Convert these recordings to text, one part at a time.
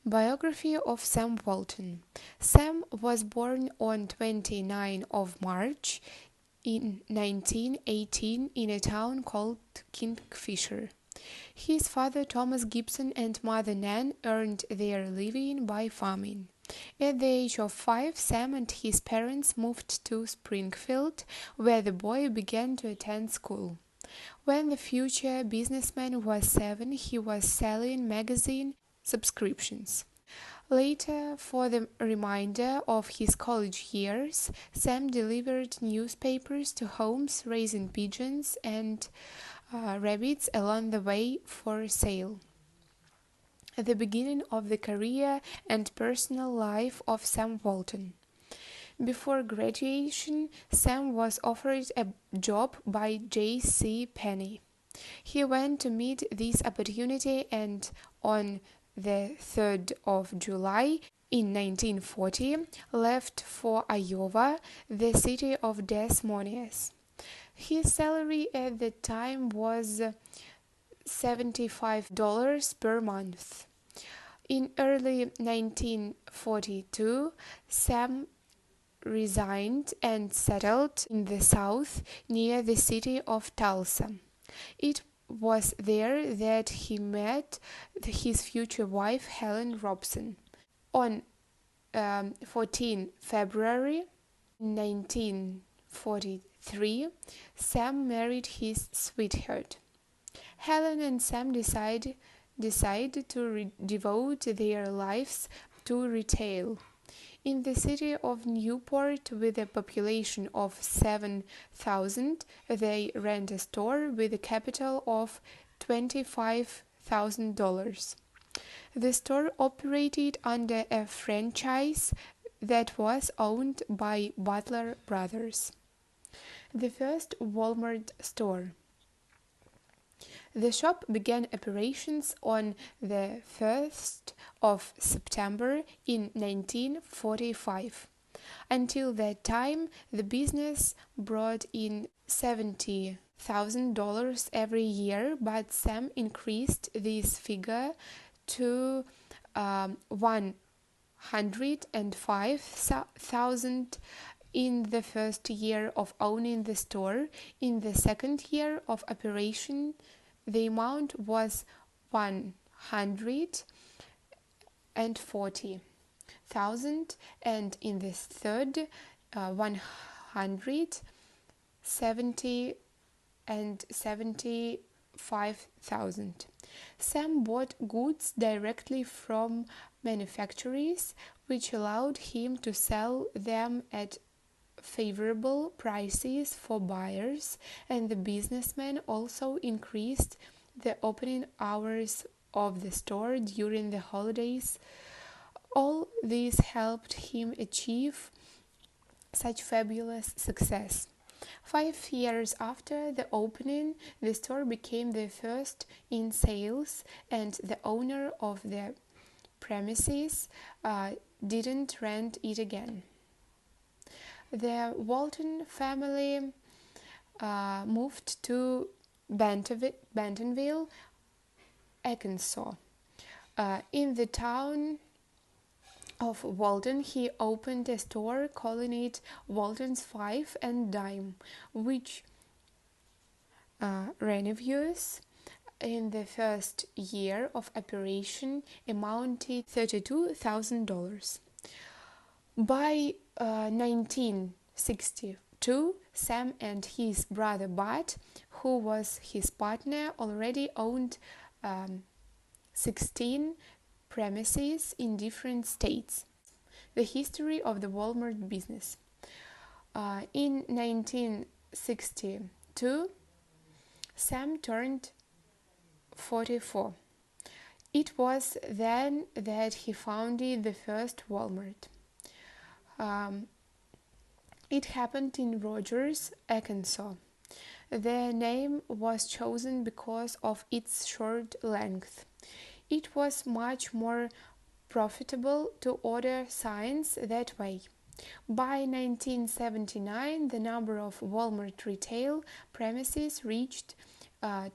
Biography of Sam Walton. Sam was born on 29 of March in 1918 in a town called Kingfisher. His father Thomas Gibson and mother Nan earned their living by farming. At the age of 5, Sam and his parents moved to Springfield, where the boy began to attend school. When the future businessman was 7, he was selling magazine subscriptions. Later, for the remainder of his college years, Sam delivered newspapers to homes, raising pigeons and rabbits along the way for sale. At the beginning of the career and personal life of Sam Walton. Before graduation, Sam was offered a job by J.C. Penney. He went to meet this opportunity and on the 3rd of July in 1940 left for Iowa, the city of Des Moines. His salary at the time was $75 per month. In early 1942, Sam resigned and settled in the south near the city of Tulsa. It was there that he met his future wife Helen Robson. On 14 February 1943, Sam married his sweetheart. Helen and Sam decided to devote their lives to retail. In the city of Newport, with a population of 7,000, they rent a store with a capital of $25,000. The store operated under a franchise that was owned by Butler Brothers. The first Walmart store. The shop began operations on the 1st of September in 1945. Until that time, the business brought in $70,000 every year, but Sam increased this figure to $105,000 in the first year of owning the store. In the second year of operation, the amount was $140,000, and in the third, $175,000. Sam bought goods directly from manufacturers, which allowed him to sell them at favorable prices for buyers, and the businessman also increased the opening hours of the store during the holidays. All this helped him achieve such fabulous success. 5 years after the opening, the store became the first in sales, and the owner of the premises didn't rent it again. The Walton family moved to Bentonville, Arkansas. In the town of Walton, he opened a store calling it Walton's Five and Dime, which revenues in the first year of operation amounted $32,000. By 1962, Sam and his brother Bud, who was his partner, already owned 16 premises in different states. The history of the Walmart business. In 1962, Sam turned 44. It was then that he founded the first Walmart. It happened in Rogers, Arkansas. The name was chosen because of its short length. It was much more profitable to order signs that way. By 1979, the number of Walmart retail premises reached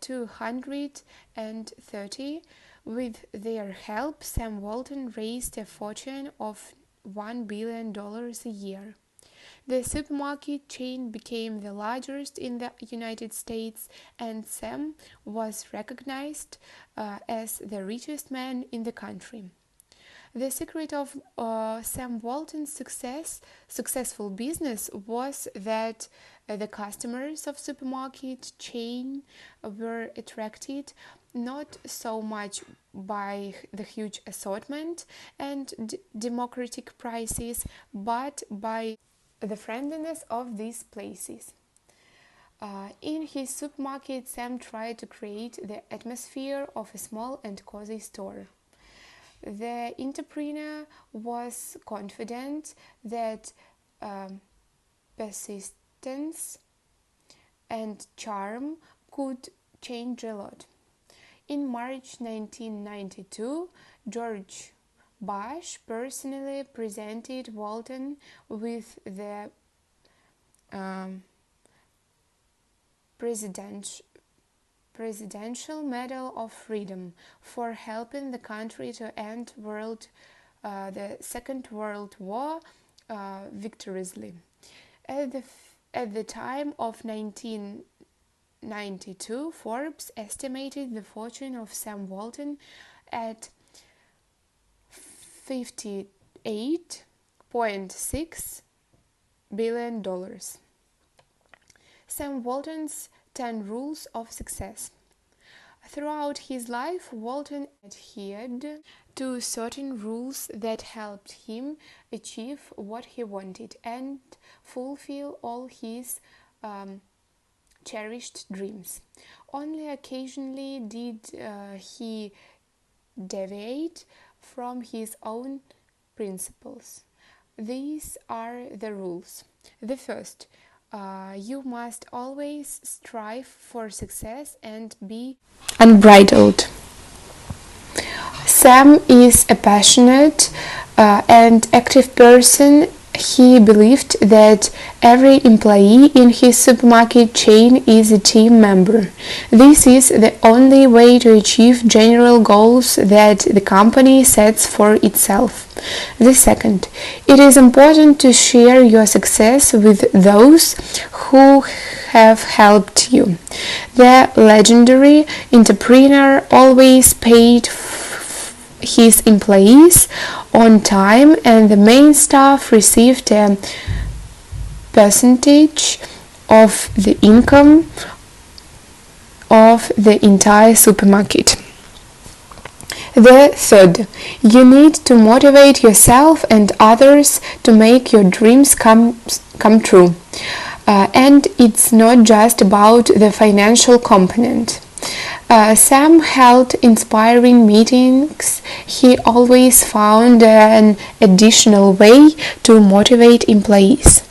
230, With their help, Sam Walton raised a fortune of $1 billion a year. The supermarket chain became the largest in the United States, and Sam was recognized as the richest man in the country. The secret of Sam Walton's successful business was that the customers of supermarket chain were attracted not so much by the huge assortment and democratic prices, but by the friendliness of these places. In his supermarket, Sam tried to create the atmosphere of a small and cozy store. The entrepreneur was confident that persistence and charm could change a lot. In March 1992, George Bush personally presented Walton with the Presidential Medal of Freedom for helping the country to end the Second World War victoriously. At the time of 1992, Forbes estimated the fortune of Sam Walton at $58.6 billion. Sam Walton's 10 Rules of Success. Throughout his life, Walton adhered to certain rules that helped him achieve what he wanted and fulfill all his cherished dreams. Only occasionally did he deviate from his own principles. These are the rules. The first: you must always strive for success and be unbridled. Sam is a passionate and active person. He believed that every employee in his supermarket chain is a team member. This is the only way to achieve general goals that the company sets for itself. The second, it is important to share your success with those who have helped you. The legendary entrepreneur always paid his employees on time, and the main staff received a percentage of the income of the entire supermarket. The third, you need to motivate yourself and others to make your dreams come true. And it's not just about the financial component. Sam held inspiring meetings. He always found an additional way to motivate employees.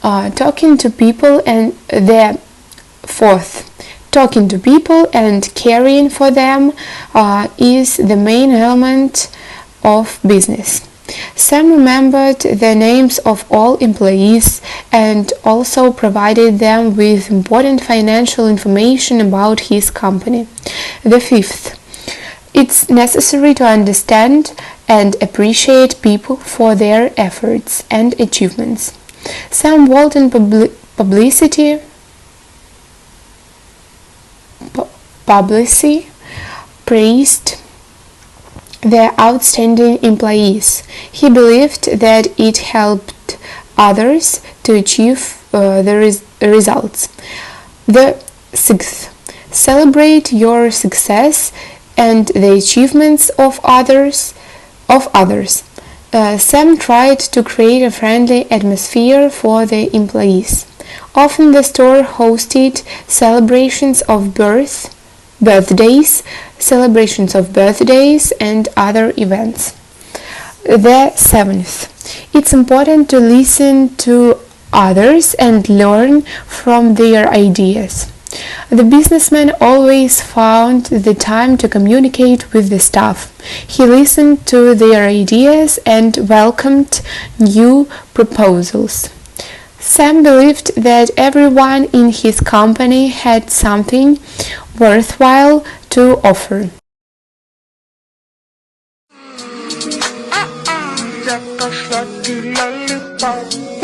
Talking to people and caring for them is the main element of business. Sam remembered the names of all employees and also provided them with important financial information about his company. The fifth, it's necessary to understand and appreciate people for their efforts and achievements. Sam Walton publicity praised the outstanding employees. He believed that it helped others to achieve the results. The sixth, celebrate your success and the achievements of others. Sam tried to create a friendly atmosphere for the employees. Often the store hosted celebrations of birthdays, and other events. The seventh, it's important to listen to others and learn from their ideas. The businessman always found the time to communicate with the staff. He listened to their ideas and welcomed new proposals. Sam believed that everyone in his company had something worthwhile to offer. Jackass like the lollipop.